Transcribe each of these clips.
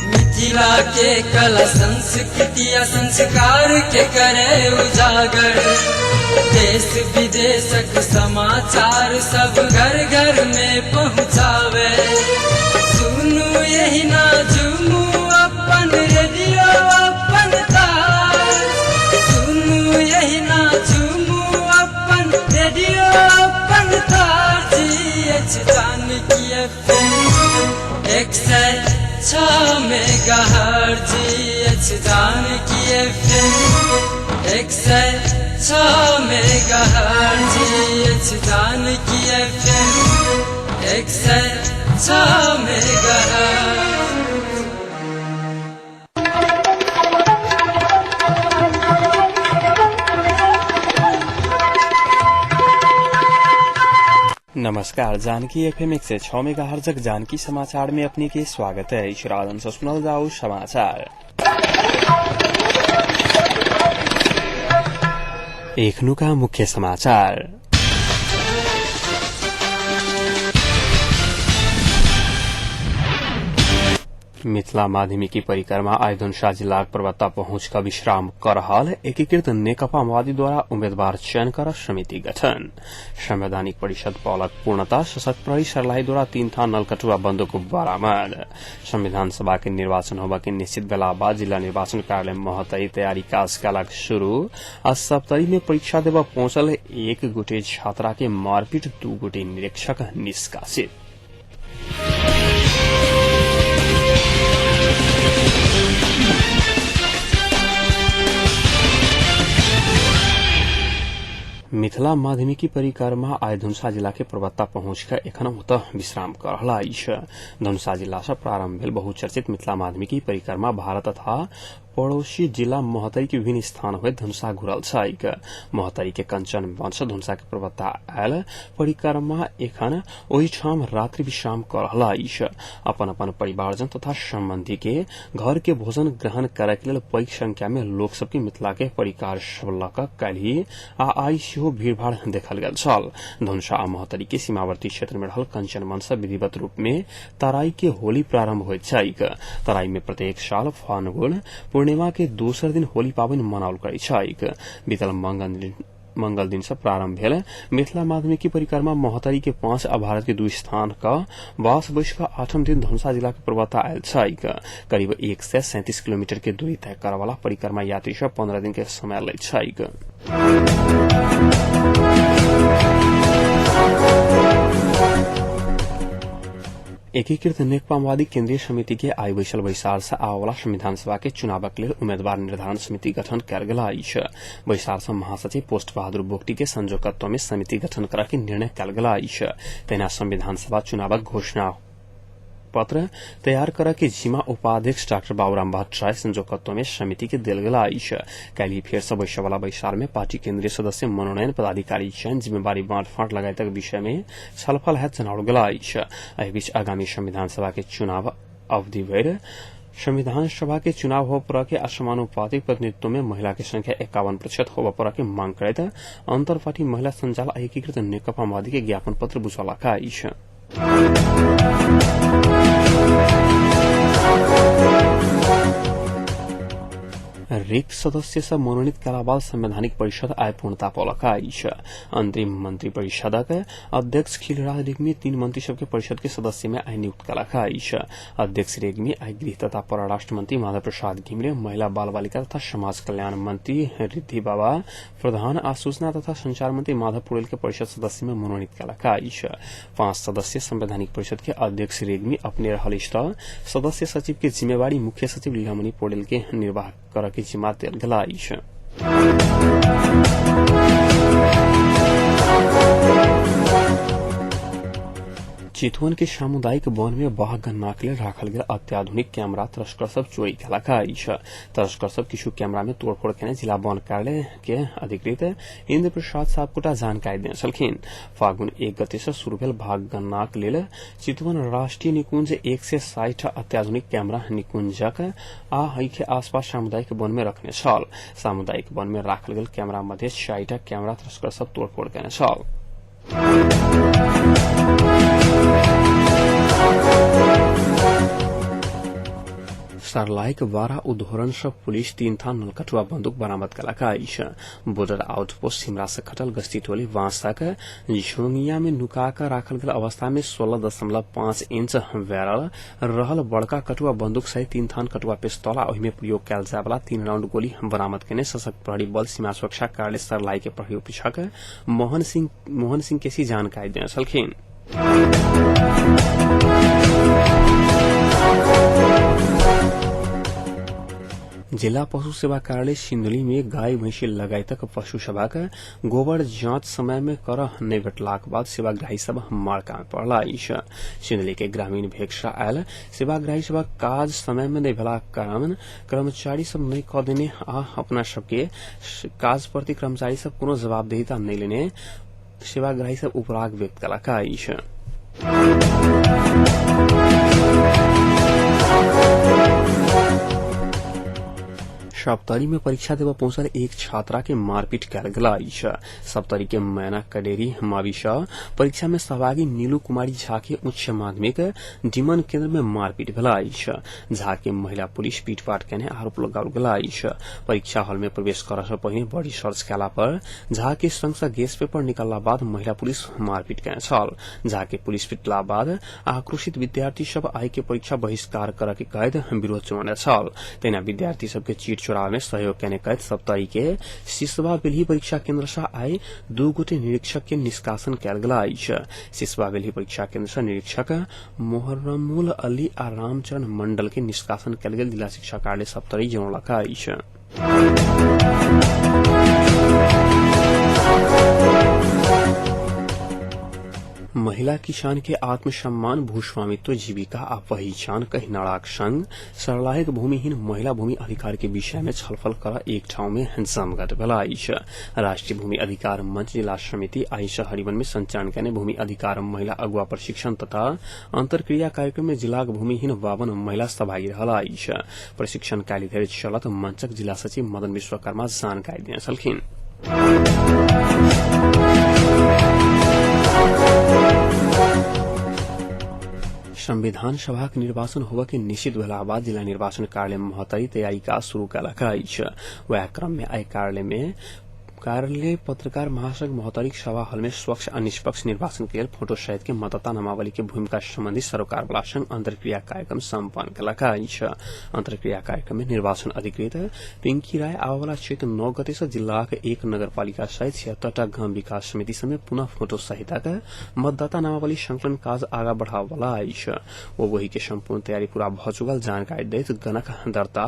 मिथिला के कला संस्कृति संस्कार के करे उजागर, देश विदेशक समाचार सब घर घर में पहुँचावे। सुनू यही ना झूमू अपन रेडियो अपन तार, सुनू यही ना झूमू अपन रेडियो अपन तार। GH Janki FM 106 megahertz, GH Janki FM 106 megahertz, GH Janki FM 106 megahertz. नमस्कार, जानकी FM 106 मेगाहर्ट्ज जानकी समाचार में अपने के स्वागत है। इशरादन से सुनल जाओ समाचार। एखनु का मुख्य समाचार। मिथिला माध्यमिकी परिक्रमा आइ धनुषा जिल्लाक प्रवक्ता पहुंच का विश्राम कर रहल एकीकृत नेकपा माओवादी द्वारा उम्मीदवार चयन कर समिति गठन। संवैधानिक परिषद पौलक पूर्णता सशक्त प्रहरी सर्लाही द्वारा 3 था नलकटुआ बंदूक बरामद। संविधान सभा के निर्वाचन होबा के निश्चित बेला बाद जिला निर्वाचन कार्यालय महतई तैयारी काज कालक शुरू। आज सप्तरी में परीक्षा देवा पहुंचल 1 गोटे छात्रा के मारपीट 2 गोटे निरीक्षक निष्कासित। मिथिला माध्यमिकी परिक्रमा आइ धनुषा जिला के प्रवक्ता पहुंच का एखन विश्राम कर रहला अछि। धनुषा जिला से प्रारंभ भेल बहुचर्चित मिथिला माध्यमिकी परिक्रमा भारत तथा पड़ोसी जिला महतरी के विभिन्न स्थान हुए धनुषा घुरल छैक। महतरी के कंचन वंश धनुषा के प्रवक्ता आयल परिक्रमा एखन ओहि ठाम रात्रि विश्राम कर रहला अछि। अपन अपन परिवारजन तथा संबंधी के घर के भोजन ग्रहण करे के लेल पैघ संख्या में लोक सबके मिथिला के परिकार सब लक काल्हि आ आइ सेहो भीड़भाड़ देखल गेल छल। धनुषा आ महतरी के सीमावर्ती क्षेत्र में रहल कंचन वंश विधिवत रूप में तराई के होली प्रारंभ होइत छैक। तराई में प्रत्येक साल फाल्गुन पूर्णिमा के दोसर दिन होली पावनि मनाओल करै छैक। बीतल मंगल दिन से प्रारंभ भेल मिथिला माध्यमिकी परिक्रमा महतरी के 5 आ भारत के 2 स्थान का 22 का 8म दिन धनुषा जिला के प्रवक्ता आयल छैक। करीब 137 किलोमीटर के दूरी तय करे वाला परिक्रमा यात्री से 15 दिन के समय लैत छैक। एकीकृत नेकपा माओवादी केंद्रीय समिति के आइ बैसल बैसार से आवाला संविधान सभा के चुनावक लेल उम्मीदवार निर्धारण समिति गठन कयल गेल अछि। बैसार से महासचिव पोस्ट बहादुर बोगटी के संयोजकत्व में समिति गठन करय के निर्णय कयल गेल अछि। तहिना संविधान सभा चुनावक घोषणा पत्र तैयार करे के जिम्मा उपाध्यक्ष डॉक्टर बाबूराम भट्टराय संयोजकत्व में समिति के देल गेल अछि। काल्हि फेर से बैसय वाला बैसार में पार्टी केंद्रीय सदस्य मनोनयन पदाधिकारी चयन जिम्मेवारी बांट-फांट लगायतक विषय में छलफल हेतु जनाओल गेल अछि। एहि बीच आगामी संविधान सभा के चुनाव अवधि भरि संविधान सभा के चुनाव हो पर के असमानुपातिक प्रतिनिधित्व में महिला की संख्या 51% होबा पर के मांग करैत अंतर पार्टी महिला संजाल एकीकृत नेकपा माओवादी के ज्ञापन पत्र बुझौलक अछि। रिक्त सदस्य से मनोनीत कलाबाल संवैधानिक परिषद आय पूर्णता पौलक अछि। अंतरिम मंत्री परिषदक अध्यक्ष खिलराज रेग्मी 3 मंत्री सब के परिषद के सदस्य में आय नियुक्त कलक अछि। अध्यक्ष रेग्मी आय गृह तथा परराष्ट्र मंत्री माधव प्रसाद घिमिरे, महिला बाल बालिका तथा समाज कल्याण मंत्री रिद्धि बाबा प्रधान आ सूचना तथा संचार मंत्री माधव पौडेल के परिषद सदस्य में मनोनीत कलक अछि। 5 सदस्य संवैधानिक परिषद के अध्यक्ष रेग्मी अपने रहल सदस्य सचिव के जिम्मेवारी मुख्य सचिव लीलामणि पौडेल के निर्वाह कर के जिम्मा देल गेल अछि। चितवन के सामुदायिक वन में बाघ गणना के लिए राखल गेल अत्याधुनिक कैमरा तस्कर सब चोरी केलक अछि। तस्कर सब किछु कैमरा में तोड़फोड़ केने जिला वन कार्यालय के अधिकृत इंद्र प्रसाद सापकोटा जानकारी देने छलखिन। फागुन 1 गते से शुरू भेल बाघ गणना के लेल चितवन राष्ट्रीय निकुंज 160 अत्याधुनिक कैमरा निकुंजक आ एहि के आसपास सामुदायिक वन में रखने छल। सामुदायिक वन में राखल गेल कैमरा मध्य 60 कैमरा तस्कर सब तोड़फोड़ केने छल। सर्लाहिक 12 उद्धरण से पुलिस 3 थान नलकटुआ बंदूक बरामद केलक अछि। बॉर्डर आउटपोस्ट सिमरा से खटल गश्ती टोली वांसक झोंगिया में नुका कर राखल गेल अवस्था में 16.5 इंच बैरल रहल बड़का कटुआ बंदूक सहित 3 थान कटुआ पिस्तौल आ ओहि में प्रयोग कयल जाय वाला 3 राउंड गोली बरामद केने सशक्त प्रहरी बल सीमा सुरक्षा कार्यालय सर्लाही के प्रहरी उपरीक्षक मोहन सिंह केसी जानकारी देने छलखिन। जिला पशु सेवा कार्यालय सिंधुली में गाय भैंसी लगायतक पशु सभा के गोबर जांच समय में कर नहीं भेटलाक बाद सेवाग्राही सब मार्का में पड़ला अछि। सिंधुली के ग्रामीण भेक्षा आयल सेवाग्राही सब काज समय में नहीं भेला कारण कर्मचारी सब नहीं क देने आ अपना सबके काज प्रति कर्मचारी सब कोनो जवाबदेहिता नहीं लेने सेवाग्राही सब उपराग व्यक्त केलक अछि। सप्तरी में परीक्षा देवा पहुंचल एक छात्रा के मारपीट कयल गेल अछि। सप्तरी के मैना कडेरी माविशा परीक्षा में सहभागी नीलू कुमारी झा के उच्च माध्यमिक डिमन केंद्र में मारपीट भेल अछि। झा के महिला पुलिस पीटपाट केने आरोप लगाओल गेल अछि। परीक्षा हॉल में प्रवेश करय से पहिने बॉडी सर्च केला पर झा के संग से गैस पेपर निकालला बाद महिला पुलिस मारपीट केने छल। झा के पुलिस पिटला बाद आक्रोशित विद्यार्थी सब आइ के परीक्षा बहिष्कार करय के कहैत विरोध जनाने छल। तेना विद्यार्थी सब के चीट में सहयोग केने कहत सप्तरी के सिसवा बेल्ही परीक्षा केंद्र से आए 2 गोटे निरीक्षक के निष्कासन कयल गेल अछि। सिसवा बेल्ही परीक्षा केंद्र से निरीक्षक मोहर्रमुल अली आ रामचरण मंडल के निष्कासन कयल गेल जिला शिक्षा कार्यालय सप्तरी जनौलक अछि। महिला किसान के आत्मसम्मान भूस्वामित्व जीविका आ पहचान कही नाराक संग सर्लाहिक भूमिहीन महिला भूमि अधिकार के विषय में छलफल कर एक ठाउँ में जमघट भेल अछि। राष्ट्रीय भूमि अधिकार मंच जिला समिति आइ हरिवन में संचालन केने भूमि अधिकार महिला अगुवा प्रशिक्षण तथा अंतरक्रिया कार्यक्रम में जिलाक भूमिहीन 52 महिला सहभागी रहल अछि। प्रशिक्षण काल्हि धरि चलत मंचक जिला सचिव मदन विश्वकर्मा जानकारी देने छलखिन। संविधान सभा के निर्वाचन होबय के निश्चित भेला बाद जिला निर्वाचन कार्यालय महतरी तैयारी काज शुरू कयलक अछि। वएह क्रम में आइ कार्यालय पत्रकार महासंघ महतरीक सभा हॉल में स्वच्छ आ निष्पक्ष निर्वाचन के लिए फोटो सहित के मतदाता नामावली के भूमिका संबंधी सरोकार वाला संग अंतरक्रिया कार्यक्रम सम्पन्न कयलक अछि। अंतरक्रिया कार्यक्रम में निर्वाचन अधिकृत पिंकी राय आबय वाला क्षेत्र 9 गते से जिलाक 1 नगरपालिका सहित 76 गाम विकास समिति सब में पुनः फोटो सहित मतदाता नामावली संकलन काज आगा बढ़ाबय वाला अछि। वही के संपूर्ण तैयारी पूरा भ चुकल जानकारी दैत गणक दर्ता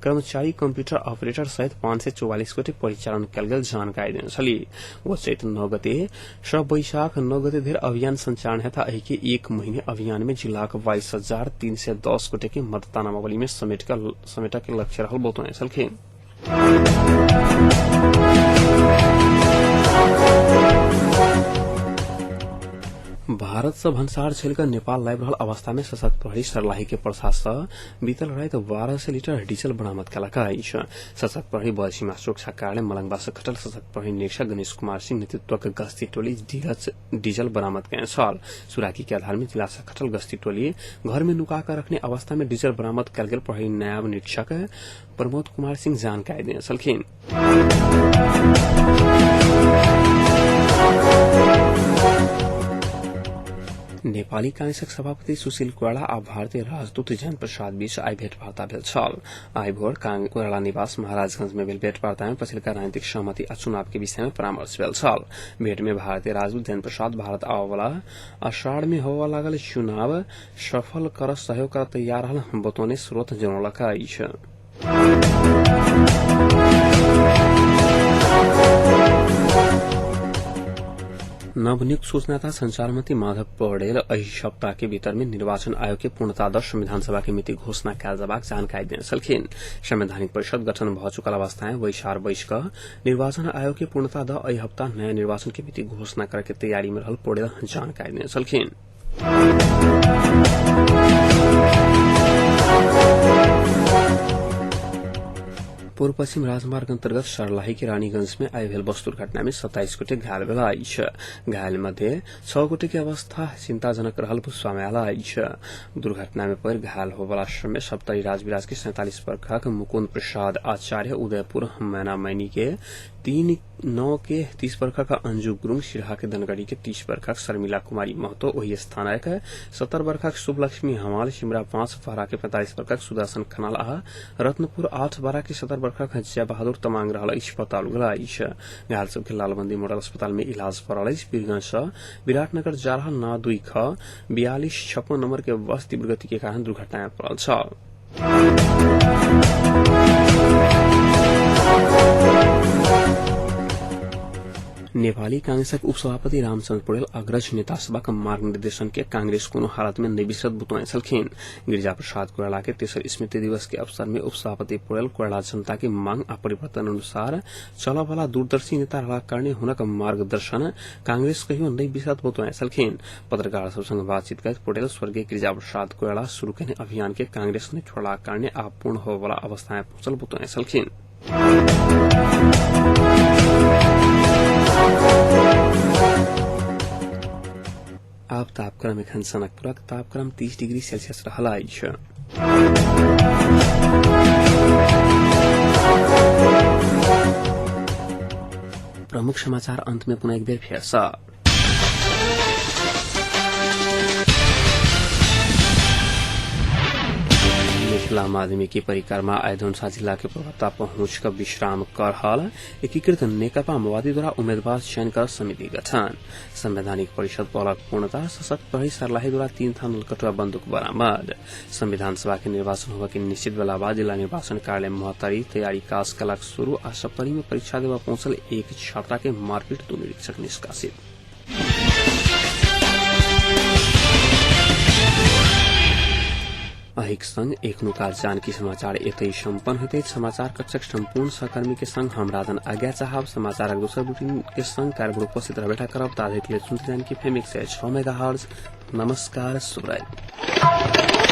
कर्मचारी कंप्यूटर ऑपरेटर सहित 544 गोटे परिचालन कयल गेल जानकारी देने छली। वो चैत 9 गते से बैशाख 9 गते धरि अभियान संचालन हेता एहि के 1 महीने अभियान में जिलाक 22,310 गोटे के मतदाता नामावली में समेट के लक्ष्य रहल बतौने छलखिन। भारत से भन्सार छेलकर नेपाल लाइब रहल अवस्था में सशक्त प्रहरी सर्लाही के प्रशासन बीतल रात 1200 लीटर डीजल बरामद कयलक अछि। सशक्त प्रहरी बल सीमा सुरक्षा कार्यालय मलंगवा से खटल सशक्त प्रहरी निरीक्षक गणेश कुमार सिंह नेतृत्वक गश्ती टोली डीजल बरामद कयने छल। सुराकी के आधार में जिला से खटल गश्ती टोली घर में नुका कर रखने अवस्था में डीजल बरामद कयल गेल प्रहरी नायब निरीक्षक प्रमोद कुमार सिंह जानकारी देने छलखिन। नेपाली कांग्रेसक सभापति सुशील कोइराला आ भारतीय राजदूत जयंत प्रसाद बीच आइ भेंटवार्ता भेल छल। आइ भोर कोइराला निवास महाराजगंज में भेल भेंटवार्ता में पछिलका राजनीतिक सहमति आ चुनाव के विषय में परामर्श भेल छल। भेंट में भारतीय राजदूत जयंत प्रसाद भारत आबय वाला आषाढ़ में होबय लागल चुनाव सफल कर सहयोग कर तैयार रहल बतौने स्रोत जनौलक अछि। नवनियुक्त सूचना तथा संचार मंत्री माधव पौडेल एहि सप्ताह के भीतर में निर्वाचन आयोग के पूर्णतादर्श संविधान सभा के मिति घोषणा कयल जबाक जानकारी देने छलखिन। संवैधानिक परिषद गठन भ चुकल अवस्थाएं वैशार बैस क निर्वाचन आयोग के पूर्णता द एहि हप्ता नयाँ निर्वाचन के मिति घोषणा करे के तैयारी में रहल पौडेल जानकारी देने छलखिन। पूर्व पश्चिम राजमार्ग अंतर्गत सर्लाही के रानीगंज में आए भेल बस दुर्घटना में 27 गोटे घायल भेला अछि। घायल मध्ये 6 गोटे की अवस्था चिंताजनक रहल बुझबा में आयल अछि। दुर्घटना में पड़ घायल होबला में सप्तरी राजविराज के 47 वर्षक मुकुंद प्रसाद आचार्य, उदयपुर मैना मैनी के 3-9 के 30 वर्षक अंजू गुरुङ, सिरहा के धनगढ़ी के 30 वर्षक शर्मिला कुमारी महतो, वही स्थान के 70 वर्षक शुभलक्ष्मी हमाल, सिमरा 5 बारा के 45 वर्षक सुदर्शन खनाल आ रत्नपुर 8 बारा के 70 वर्षक जय बहादुर तमांग रहल अस्पताल गेल अछि। घायल सबके लालबंदी मॉडल अस्पताल में इलाज पड़ल अछि। वीरगंज से विराटनगर जा रहल ना 2 ख 4256 नंबर के बस तीव्र गति के कारण दुर्घटना में पड़ल छ। नेपाली कांग्रेसक उपसभापति रामचंद्र पौडेल अग्रज नेता सभाक मार्गनिर्देशन के कांग्रेस कोनो हालत में नहीं बिसरत बुतुआए छलखिन। गिरिजा प्रसाद कोइराला के 3 स्मृति दिवस के अवसर में उपसभापति पौडेल कोइराला जनता की मांग आ परिवर्तन अनुसार चलऽ वाला दूरदर्शी नेता रहला करने हुनक मार्गदर्शन कांग्रेस कहियो नहीं बिसरत बुतुआए छलखिन। पत्रकार सब संग बातचीत करत पौडेल स्वर्गीय गिरिजा प्रसाद कोइराला शुरू केने अभियान के कांग्रेस ने छोड़ला करने आ पूर्ण होवे वाला अवस्था में पहुंचल बुतुआए छलखिन। अब तापक्रम एखन सनकपुरक तापक्रम 30 डिग्री सेल्सियस रहल अछि। प्रमुख समाचार अंत में पुनः एक बेर फेर सँ। मिथिला माध्यमिकी परिक्रमा आइ धनुषा जिला के प्रवक्ता पहुंच कर विश्राम कर रहल एकीकृत नेकपा माओवादी द्वारा उम्मीदवार चयन कर समिति गठन। संवैधानिक परिषद पहलक पूर्णता सशक्त प्रहरी सर्लाही द्वारा 3 था नलकटुआ बंदूक बरामद। संविधान सभा के निर्वाचन होगा के निश्चित बेला बाद जिला निर्वाचन कार्यालय महतारी तैयारी काज कलक शुरू आ सप्तरी में परीक्षा देवा पहुंचल एक छात्रा के मारपीट 2 निरीक्षक निष्कासित। अहिक संग एखनुका जानकी समाचार एतै सम्पन्न होते। समाचार कक्षक संपूर्ण सहकर्मी के संग हम राजन आज्ञा चाहब। समाचारक दोसर बुलेटिन के संग कार्यक्रम उपस्थित रहबेटा करब। ताधरि के लिए सुनते जानकी FM 106 मेगाहर्ट्ज। नमस्कार, शुभ रात्रि।